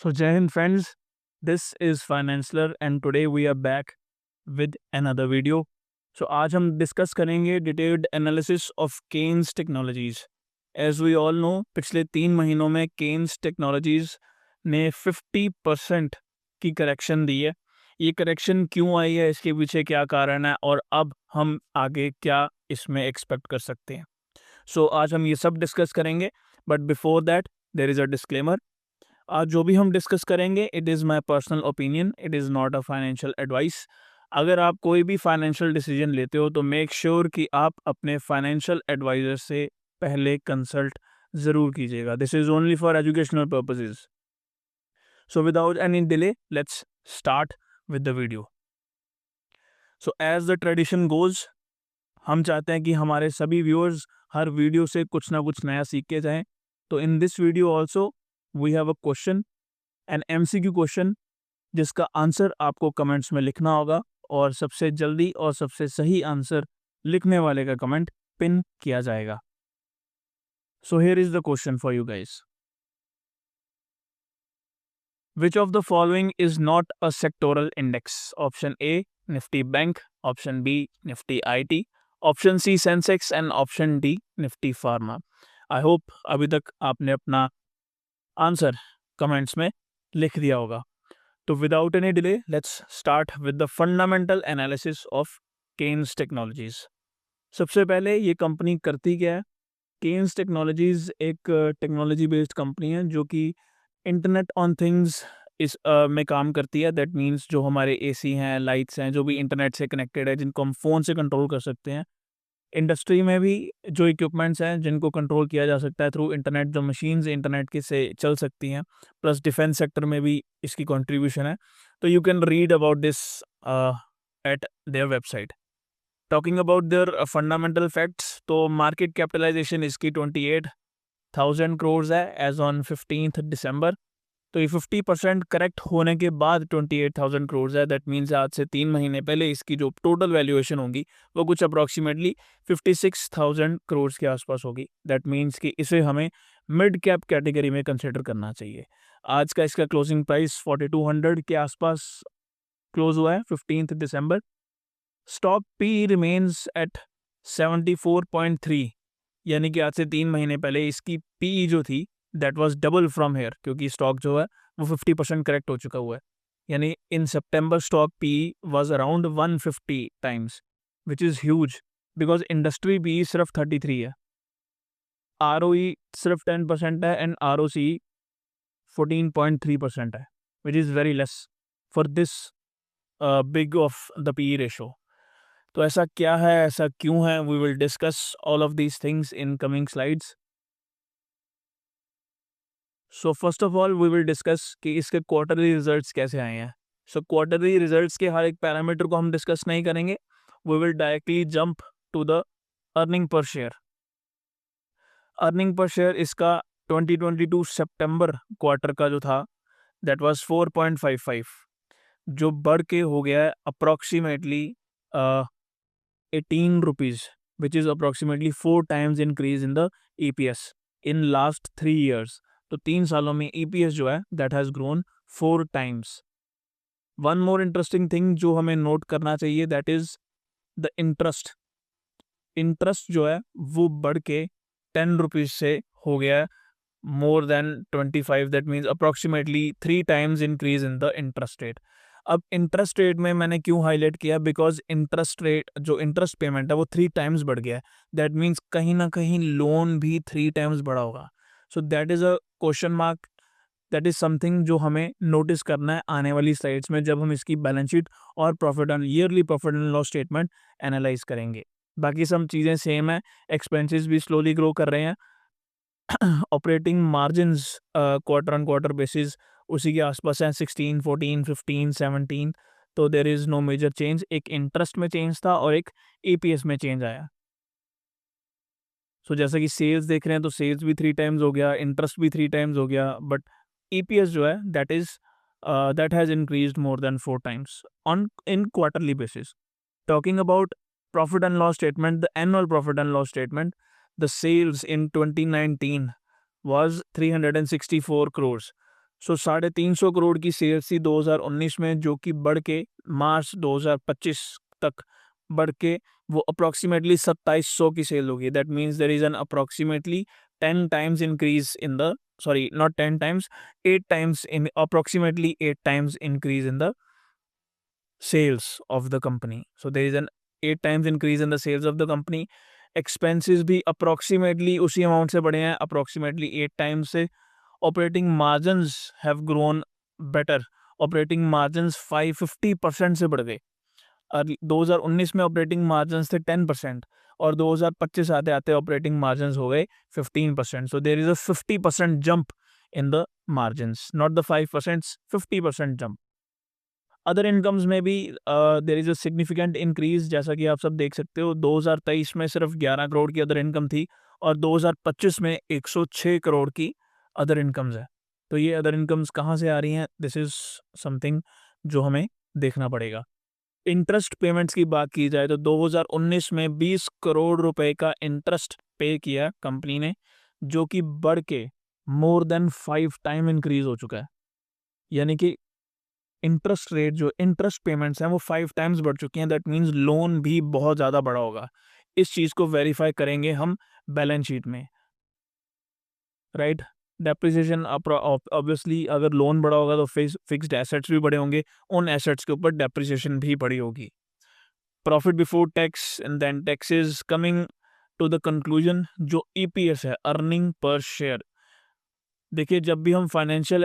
So, Jai Hind friends, this is Financier and today we are back with another video. So, आज हम discuss करेंगे detailed analysis of Kaynes Technologies. As we all know, पिछले 3 महीनों में Keynes technologies ने 50% की correction दी है. ये करेक्शन क्यों आई है, इसके पीछे क्या कारण है और अब हम आगे क्या इसमें एक्सपेक्ट कर सकते हैं. सो आज हम ये सब डिस्कस करेंगे, but before that there is a disclaimer. आज जो भी हम डिस्कस करेंगे it is my personal opinion, it is not a financial advice. अगर आप कोई भी फाइनेंशियल डिसीजन लेते हो तो मेक श्योर कि आप अपने फाइनेंशियल एडवाइज़र से पहले कंसल्ट ज़रूर कीजिएगा. This is only for educational purposes. So without any delay let's start with the video. So as the tradition goes, हम चाहते हैं कि हमारे सभी व्यूअर्स हर वीडियो से कुछ ना कुछ नया सीख के जाएं. तो in this video also we have a question, an MCQ question, जिसका आंसर आपको कमेंट्स में लिखना होगा और सबसे जल्दी और सबसे सही आंसर लिखने वाले का कमेंट पिन किया जाएगा. So here is the question for you guys. Which of the following is not a sectoral index? Option A, Nifty Bank. Option B, Nifty IT. Option C, Sensex. And option D, Nifty Pharma. I hope अभी तक आपने अपना answer comments में लिख दिया होगा. तो without any delay let's start with the fundamental analysis of Kaynes Technologies. सबसे पहले ये कंपनी करती क्या है. केन्स टेक्नोलॉजीज एक टेक्नोलॉजी बेस्ड कंपनी है जो कि इंटरनेट ऑन थिंग्स इस में काम करती है. दैट मीन्स जो हमारे AC हैं, लाइट्स हैं, जो भी इंटरनेट से कनेक्टेड है, जिनको हम फ़ोन से कंट्रोल कर सकते हैं. इंडस्ट्री में भी जो इक्विपमेंट्स हैं जिनको कंट्रोल किया जा सकता है थ्रू इंटरनेट, जो मशीन्स इंटरनेट के से चल सकती हैं, प्लस डिफेंस सेक्टर में भी इसकी कंट्रीब्यूशन है. तो you can read about this eight their website. Talking about their fundamental facts, तो मार्केट कैपिटलाइजेशन इसकी 28,000 करोड़ है एज ऑन 15 दिसंबर. तो ये 50% करेक्ट होने के बाद 28,000 करोड़ है. दैट मीन्स आज से 3 महीने पहले इसकी जो टोटल वैल्यूएशन होगी वो कुछ अप्रॉक्सीमेटली 56,000 करोड़ के आसपास होगी. दैट मीन्स कि इसे हमें मिड कैप कैटेगरी में कंसिडर करना चाहिए. आज का इसका क्लोजिंग प्राइस 4200 के आसपास क्लोज हुआ है 15 दिसंबर. स्टॉक पी रिमेन्स एट 74.3, यानी कि आज से 3 महीने पहले इसकी पी जो थी that was double from here, क्योंकि स्टॉक जो है वो 50% करेक्ट हो चुका हुआ है. यानी in September stock P was around 150 times, which is huge because industry P सिर्फ 33 है, ROE सिर्फ 10% है एंड ROC 14.3% है, which is very less for this big of the P ratio. तो ऐसा क्या है, ऐसा क्यों है, we will discuss all of these things in coming slides. So first of all we will discuss कि इसके क्वार्टरली रिजल्ट्स कैसे आए हैं. सो क्वार्टरली रिजल्ट्स के हर एक पैरामीटर को हम डिस्कस नहीं करेंगे. We will directly jump to the earning per share. Earning per share इसका 2022 सितंबर क्वार्टर का जो था दैट वाज 4.55, जो बढ़ के हो गया है approximately 18 rupees, which is approximately 4 times increase in the EPS in last 3 years. तो 3 सालों में EPS जो है that has grown 4 times. One more interesting thing जो हमें नोट करना चाहिए that is the interest. Interest जो है वो बढ़ के 10 रुपीज़ से हो गया है more than 25. That means approximately 3 times increase in the interest rate. अब इंटरेस्ट रेट में मैंने क्यों हाईलाइट किया, बिकॉज इंटरेस्ट रेट जो इंटरेस्ट पेमेंट है वो 3 टाइम्स बढ़ गया है. दैट मीन्स कहीं ना कहीं लोन भी 3 टाइम्स बढ़ा होगा. So that is a question mark. That is something जो हमें नोटिस करना है आने वाली स्लाइड्स में जब हम इसकी बैलेंस शीट और profit and yearly profit and loss statement analyse करेंगे. बाकी सब चीज़ें सेम है. एक्सपेंसेस भी स्लोली ग्रो कर रहे हैं. Operating margins quarter on quarter basis उसी के आसपास हैं 16, 14, 15, 17. तो there is no major change. एक इंटरेस्ट में चेंज था और एक EPS में चेंज आया. सो जैसा कि सेल्स देख रहे हैं तो सेल्स भी 3 टाइम्स हो गया, इंटरेस्ट भी 3 टाइम्स हो गया, बट EPS जो है that has increased more than 4 times on in quarterly basis. Talking about profit and loss statement, the annual profit and loss statement, the sales in 2019 was 364 crores. सो 350 करोड़ की sales थी 2019 में, जो कि बढ़ के मार्च 2025 तक बढ़ के वो अप्रॉक्सीमेटली 2700 की सेल होगी. That means there is an approximately 10 times increase in the, sorry, not 10 times, 8 times, in approximately 8 times increase in the sales of the company. So there is an 8 times increase in the sales of the company. Expenses भी approximately उसी amount से बढ़े हैं, approximately 8 times से. Operating margins have grown better. Operating margins 550% से बढ़ गए. 2019 में ऑपरेटिंग मार्जिन्स थे 10% और 2025 आते आते ऑपरेटिंग मार्जिन्स हो गए 15%. So there is a 50% jump in the margins, not the 5%, 50% jump. Other incomes में भी there is a significant increase. जैसा कि आप सब देख सकते हो, 2023 में सिर्फ 11 करोड़ की अदर इनकम थी और 2025 में 106 करोड़ की अदर इनकम्स है. तो ये अदर इनकम्स कहाँ से आ रही हैं? दिस इज समथिंग जो हमें देखना पड़ेगा. इंटरेस्ट पेमेंट्स की बात की जाए तो 2019 में 20 करोड़ रुपए का इंटरेस्ट पे किया कंपनी ने, जो कि बढ़ के मोर देन 5 टाइम इंक्रीज हो चुका है. यानी कि इंटरेस्ट रेट, जो इंटरेस्ट पेमेंट्स हैं, वो 5 टाइम्स बढ़ चुकी हैं. दैट मीन्स लोन भी बहुत ज़्यादा बड़ा होगा. इस चीज़ को वेरीफाई करेंगे हम बैलेंस शीट में, राइट. डेप्रिसिएशन ऑब्वियसली, अगर लोन बड़ा होगा तो फिक्स्ड एसेट्स भी बड़े होंगे, उन एसेट्स के ऊपर डेप्रिसिएशन भी बड़ी होगी. Profit before tax and then taxes. Coming to the conclusion, जो ईपीएस है, अर्निंग पर शेयर. देखिए, जब भी हम फाइनेंशियल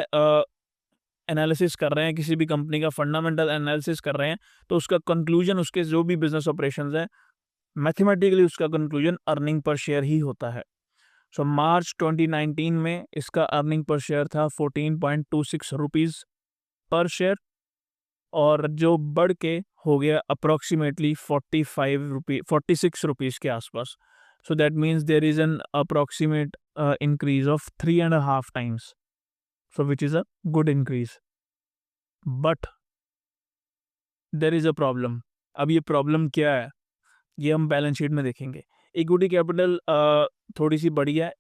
एनालिसिस कर रहे हैं, किसी भी कंपनी का फंडामेंटल एनालिसिस कर रहे हैं, तो उसका कंक्लूजन, उसके जो भी बिजनेस ऑपरेशंस है, मैथमेटिकली उसका कंक्लूजन अर्निंग पर शेयर ही होता है. सो मार्च 2019 में इसका अर्निंग पर शेयर था 14.26 रुपीज़ पर शेयर, और जो बढ़ के हो गया अप्रॉक्सीमेटली 46 रुपीज़ के आसपास. So that means there is an approximate increase of 3.5 times, so which is a good increase. But there is a problem. अब ये प्रॉब्लम क्या है, ये हम बैलेंस शीट में देखेंगे. इक्विटी कैपिटल थोड़ी सी बढ़ी है,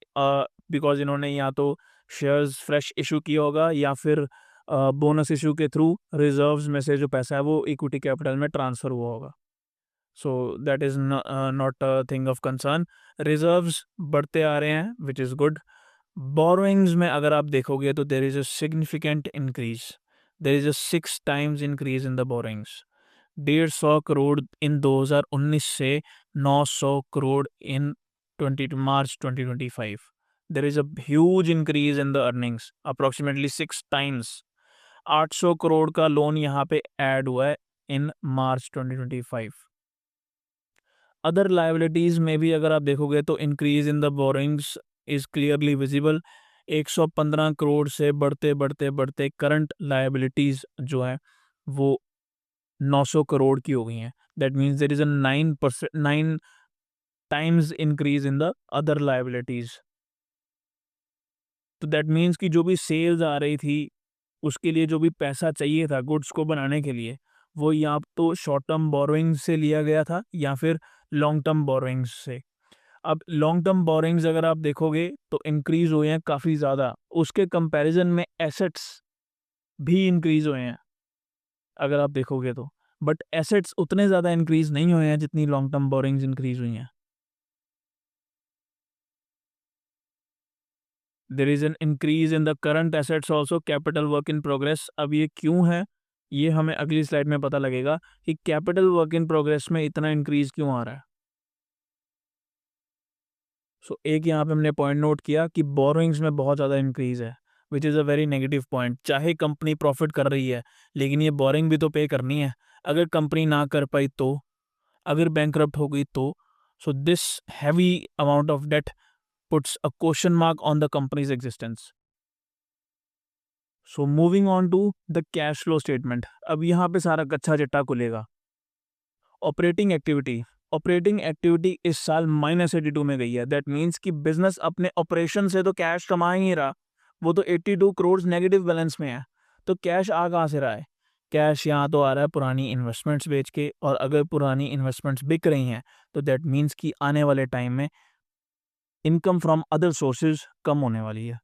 बिकॉज इन्होंने या तो शेयर्स फ्रेश इशू किया होगा या फिर बोनस इशू के थ्रू रिजर्व्स में से जो पैसा है वो इक्विटी कैपिटल में ट्रांसफ़र हुआ होगा. So that is not a thing of concern. Reserves बढ़ते आ रहे हैं, विच इज़ गुड. बोरोइंग्स में अगर आप देखोगे तो there is a significant increase. There is a 6 times increase in the borrowings. 150 crore in 2019 से 900 crore in March 2025. There is a huge increase in the earnings, approximately 6 times. 800 crore का लोन यहाँ पे add हुआ है इन मार्च 2025. अदर लाइबिलिटीज़ में भी अगर आप देखोगे तो increase in the borings is clearly visible. 115 crore से बढ़ते बढ़ते बढ़ते करंट लाइबिलिटीज़ जो है वो 900 करोड़ की हो गई हैं. That means there is a 9 times increase in the other liabilities. तो दैट मीन्स कि जो भी सेल्स आ रही थी, उसके लिए जो भी पैसा चाहिए था गुड्स को बनाने के लिए, वो या तो शॉर्ट टर्म बोरोइंग्स से लिया गया था या फिर लॉन्ग टर्म बोरोइंग्स से. अब लॉन्ग टर्म बोरोइंग्स अगर आप देखोगे तो इंक्रीज हुए हैं काफ़ी ज़्यादा. उसके कंपैरिजन में एसेट्स भी इंक्रीज हुए हैं अगर आप देखोगे तो, बट एसेट्स उतने ज़्यादा इंक्रीज नहीं हुए हैं जितनी लॉन्ग टर्म बोरोइंग्स इंक्रीज हुई हैं. There is an increase in the current assets also, capital work in progress. अब ये क्यों है, ये हमें अगली स्लाइड में पता लगेगा कि कैपिटल वर्क इन प्रोग्रेस में इतना इंक्रीज क्यों आ रहा है. सो एक यहाँ पे हमने पॉइंट नोट किया कि बोरोइंग्स में बहुत ज़्यादा इंक्रीज है, which is a very negative point. चाहे कंपनी प्रॉफिट कर रही है, लेकिन ये बोरिंग भी तो पे करनी है. अगर कंपनी ना कर पाई तो, अगर बैंकरप्ट हो गई तो, so this heavy amount of debt puts a question mark on the company's existence. So moving on to the cash flow statement. अब यहाँ पे सारा कच्चा चिट्टा खुलेगा. ऑपरेटिंग एक्टिविटी इस साल -82 में गई है. दैट मीन्स कि बिजनेस अपने ऑपरेशन से तो कैश कमा ही नहीं रहा, वो तो 82 करोड़ नेगेटिव बैलेंस में है. तो कैश आ कहाँ से रहा है? कैश यहाँ तो आ रहा है पुरानी इन्वेस्टमेंट्स बेच के, और अगर पुरानी इन्वेस्टमेंट्स बिक रही हैं तो दैट मीन्स कि आने वाले टाइम में इनकम फ्रॉम अदर सोर्सेज कम होने वाली है.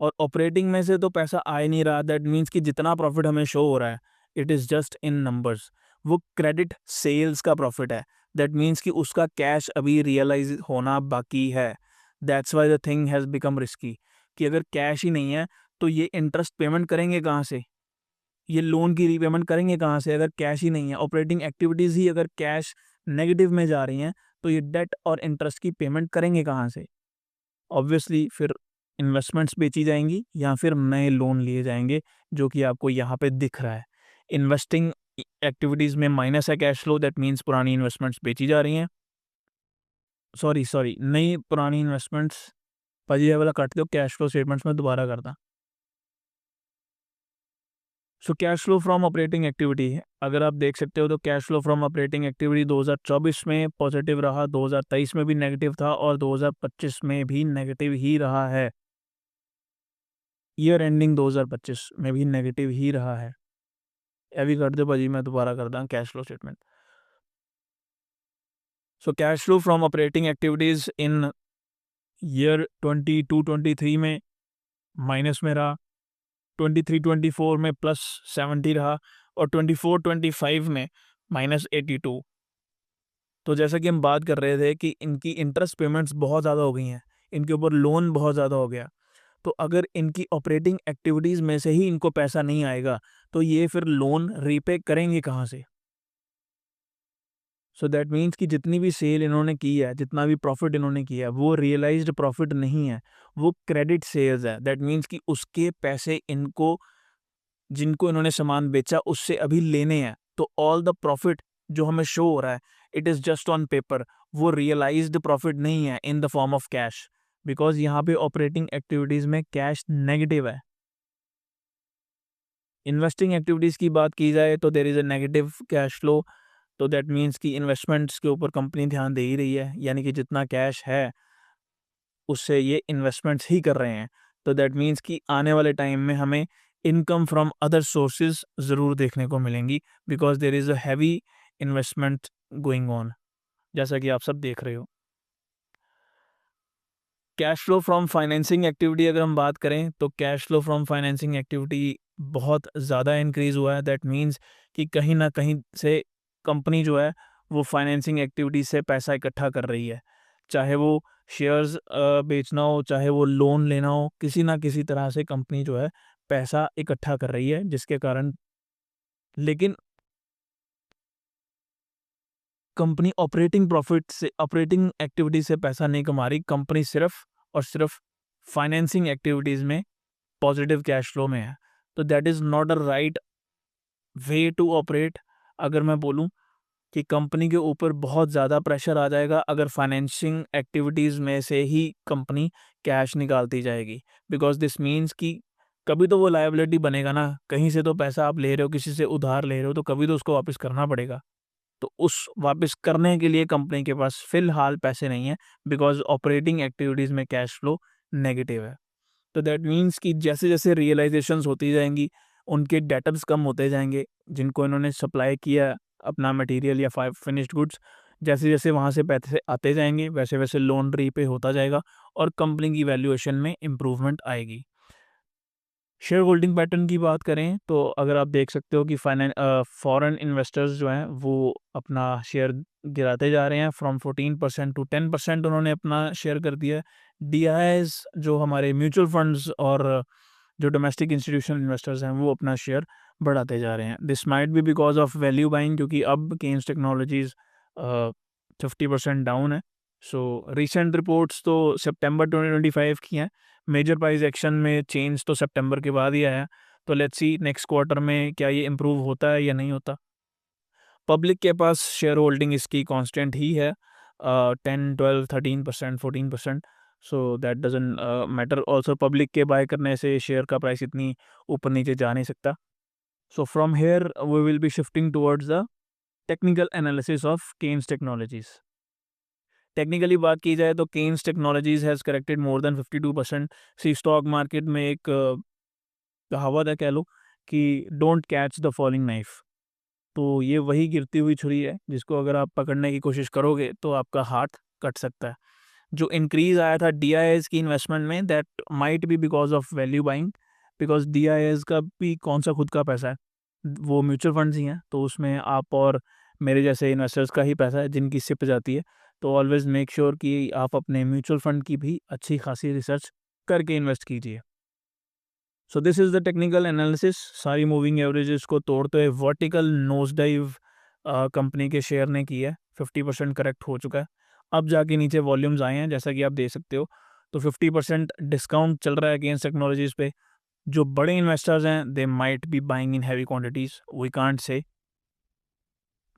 और ऑपरेटिंग में से तो पैसा आ ही नहीं रहा, दैट मीन्स कि जितना प्रॉफिट हमें शो हो रहा है it is just in numbers, वो क्रेडिट सेल्स का प्रॉफिट है, दैट मीन्स कि उसका कैश अभी रियलाइज होना बाकी है। That's why the thing has become risky, कि अगर कैश ही नहीं है तो ये इंटरेस्ट पेमेंट करेंगे कहाँ से, ये लोन की रीपेमेंट करेंगे कहाँ से, अगर कैश ही नहीं है, ऑपरेटिंग एक्टिविटीज़ ही अगर कैश नेगेटिव में जा रही हैं तो ये डेट और इंटरेस्ट की पेमेंट करेंगे कहाँ से। ऑब्वियसली फिर इन्वेस्टमेंट्स बेची जाएंगी या फिर नए लोन लिए जाएंगे, जो कि आपको यहाँ पे दिख रहा है। इन्वेस्टिंग एक्टिविटीज़ में माइनस है कैश फ्लो, दैट मीन्स पुरानी इन्वेस्टमेंट्स बेची जा रही हैं, सॉरी नई पुरानी इन्वेस्टमेंट्स, भाजी ये वाला काट दो, कैश फ्लो स्टेटमेंट्स में दोबारा करता। So cash flow from operating activity है, अगर आप देख सकते हो तो cash flow from operating activity 2024 में पॉजिटिव रहा, 2023 में भी नेगेटिव था और 2025 में भी नेगेटिव ही रहा है। ईयर एंडिंग 2025 में भी नेगेटिव ही रहा है। अभी कर दो भाजी, मैं दोबारा करता हूँ cash flow statement. So cash flow from operating activities in year 22-23 में माइनस में रहा, 23-24 में +70 रहा और 24-25 में -82। तो जैसा कि हम बात कर रहे थे कि इनकी इंटरेस्ट पेमेंट्स बहुत ज़्यादा हो गई हैं, इनके ऊपर लोन बहुत ज़्यादा हो गया, तो अगर इनकी ऑपरेटिंग एक्टिविटीज़ में से ही इनको पैसा नहीं आएगा तो ये फिर लोन रीपे करेंगे कहाँ से। सो दैट मीन्स कि जितनी भी सेल इन्होंने की है, जितना भी प्रॉफिट इन्होंने किया है, वो रियलाइज्ड प्रॉफिट नहीं है, वो क्रेडिट सेल्स है। दैट मीन्स कि उसके पैसे इनको, जिनको इन्होंने सामान बेचा उससे अभी लेने हैं, तो ऑल द प्रॉफिट जो हमें शो हो रहा है it is just on paper, वो रियलाइज्ड प्रॉफिट नहीं है in the form of cash, because यहाँ पे ऑपरेटिंग एक्टिविटीज़ में कैश नेगेटिव है। इन्वेस्टिंग एक्टिविटीज़ की बात की जाए तो there is a negative cash flow, तो दैट मीन्स कि इन्वेस्टमेंट्स के ऊपर कंपनी ध्यान दे ही रही है, यानी कि जितना कैश है उससे ये इन्वेस्टमेंट्स ही कर रहे हैं, तो दैट मीन्स कि आने वाले टाइम में हमें इनकम फ्रॉम अदर सोर्सेज ज़रूर देखने को मिलेंगी, because there is a heavy investment going on, जैसा कि आप सब देख रहे हो। Cash flow from financing activity अगर हम बात करें तो cash flow from financing activity बहुत ज़्यादा इंक्रीज़ हुआ है, दैट मीन्स कि कहीं ना कहीं से कंपनी जो है वो फाइनेंसिंग एक्टिविटी से पैसा इकट्ठा कर रही है, चाहे वो शेयर्स बेचना हो, चाहे वो लोन लेना हो, किसी ना किसी तरह से कंपनी जो है पैसा इकट्ठा कर रही है, जिसके कारण, लेकिन कंपनी ऑपरेटिंग प्रॉफिट से, ऑपरेटिंग एक्टिविटी से पैसा नहीं कमा रही, कंपनी सिर्फ और सिर्फ फाइनेंसिंग एक्टिविटीज़ में पॉजिटिव कैश फ्लो में है, तो that is not a right way to operate. अगर मैं बोलूँ कि कंपनी के ऊपर बहुत ज़्यादा प्रेशर आ जाएगा अगर फाइनेंसिंग एक्टिविटीज़ में से ही कंपनी कैश निकालती जाएगी, बिकॉज दिस मीन्स कि कभी तो वो लायबिलिटी बनेगा ना, कहीं से तो पैसा आप ले रहे हो, किसी से उधार ले रहे हो, तो कभी तो उसको वापस करना पड़ेगा, तो उस वापस करने के लिए कंपनी के पास फिलहाल पैसे नहीं है, बिकॉज ऑपरेटिंग एक्टिविटीज़ में कैश फ्लो नेगेटिव है। तो दैट मीन्स कि जैसे जैसे रियलाइजेशंस होती जाएंगी उनके डेटर्स कम होते जाएंगे, जिनको इन्होंने सप्लाई किया अपना मटेरियल या फिनिश्ड गुड्स, जैसे जैसे वहाँ से पैसे आते जाएंगे वैसे वैसे लोन रीपे होता जाएगा और कंपनी की वैल्यूएशन में इम्प्रूवमेंट आएगी। शेयर होल्डिंग पैटर्न की बात करें तो अगर आप देख सकते हो कि फॉरेन इन्वेस्टर्स जो हैं वो अपना शेयर गिराते जा रहे हैं, फ्रॉम 14% टू 10% उन्होंने अपना शेयर कर दिया है। DIs जो हमारे म्यूचुअल फंड्स और जो डोमेस्टिक इंस्टीट्यूशनल इन्वेस्टर्स हैं वो अपना शेयर बढ़ाते जा रहे हैं। This might be because of value buying, क्योंकि अब केन्स टेक्नोलॉजीज 50% डाउन है। सो रिसेंट रिपोर्ट्स तो सितंबर 2025 की हैं, मेजर प्राइस एक्शन में चेंज तो सितंबर के बाद ही आया, तो लेट्स सी नेक्स्ट क्वार्टर में क्या ये इम्प्रूव होता है या नहीं होता। पब्लिक के पास शेयर होल्डिंग इसकी कांस्टेंट ही है, 10, 12, 13%, 14%, so that doesn't matter. Also public के बाय करने से शेयर का प्राइस इतनी ऊपर नीचे जा नहीं सकता। So from here we will be shifting towards the technical analysis of Kaynes Technologies. Technically बात की जाए तो Kaynes Technologies has corrected more than 52%। See stock market में एक कहावत है, कह लो कि don't catch the falling knife, तो ये वही गिरती हुई छुरी है जिसको अगर आप पकड़ने की कोशिश करोगे तो आपका हाथ कट सकता है। जो इंक्रीज आया था DIIs की इन्वेस्टमेंट में, that might be because of value buying, because DIIs का भी कौन सा खुद का पैसा है, वो म्यूचुअल फंड्स ही हैं, तो उसमें आप और मेरे जैसे इन्वेस्टर्स का ही पैसा है जिनकी सिप जाती है। तो ऑलवेज मेक श्योर कि आप अपने म्यूचुअल फंड की भी अच्छी खासी रिसर्च करके इन्वेस्ट कीजिए। So this is the technical analysis. सारी मूविंग एवरेजेस को तोड़ते हुए वर्टिकल नोज डाइव कंपनी के शेयर ने की है, 50% करेक्ट हो चुका है। अब जाके नीचे वॉल्यूम्स आए हैं जैसा कि आप देख सकते हो, तो 50% डिस्काउंट चल रहा है अगेंस्ट टेक्नोलॉजीज पे। जो बड़े इन्वेस्टर्स हैं they might be buying in heavy quantities, we can't say,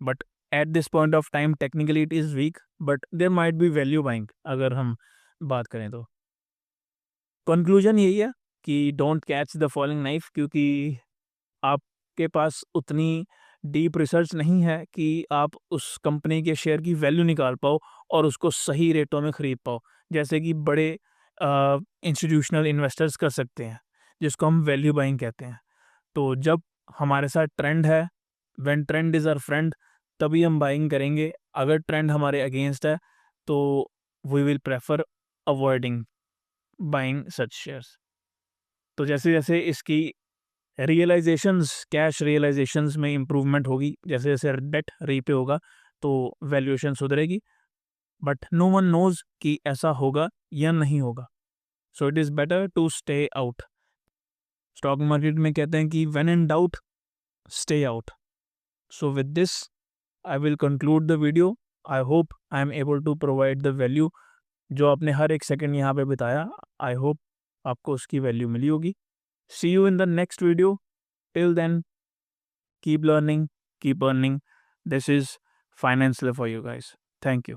but at this point of time technically it is weak, but there might be value buying अगर हम बात करें तो। कंक्लूजन यही है कि don't catch the falling knife, क्योंकि आपके पास उतनी डीप रिसर्च नहीं है कि आप उस कंपनी के शेयर की वैल्यू निकाल पाओ और उसको सही रेटों में ख़रीद पाओ, जैसे कि बड़े इंस्टीट्यूशनल इन्वेस्टर्स कर सकते हैं, जिसको हम वैल्यू बाइंग कहते हैं। तो जब हमारे साथ ट्रेंड है, when trend is our friend, तभी हम बाइंग करेंगे। अगर ट्रेंड हमारे अगेंस्ट है तो we will prefer avoiding buying such shares. तो जैसे जैसे इसकी रियलाइजेशंस, कैश रियलाइजेशंस में इम्प्रूवमेंट होगी, जैसे जैसे डेट रीपे होगा तो वैल्यूएशन सुधरेगी, बट नो वन नोज कि ऐसा होगा या नहीं होगा। So it is better to stay out. Stock market में कहते हैं कि when in doubt stay out. So with this I will conclude the video. I hope I am able to provide the value जो आपने हर एक second यहाँ पे बिताया। आई होप आपको उसकी वैल्यू मिली होगी। See you in the next video. Till then, keep learning, keep earning. This is Finance Live for you guys. Thank you.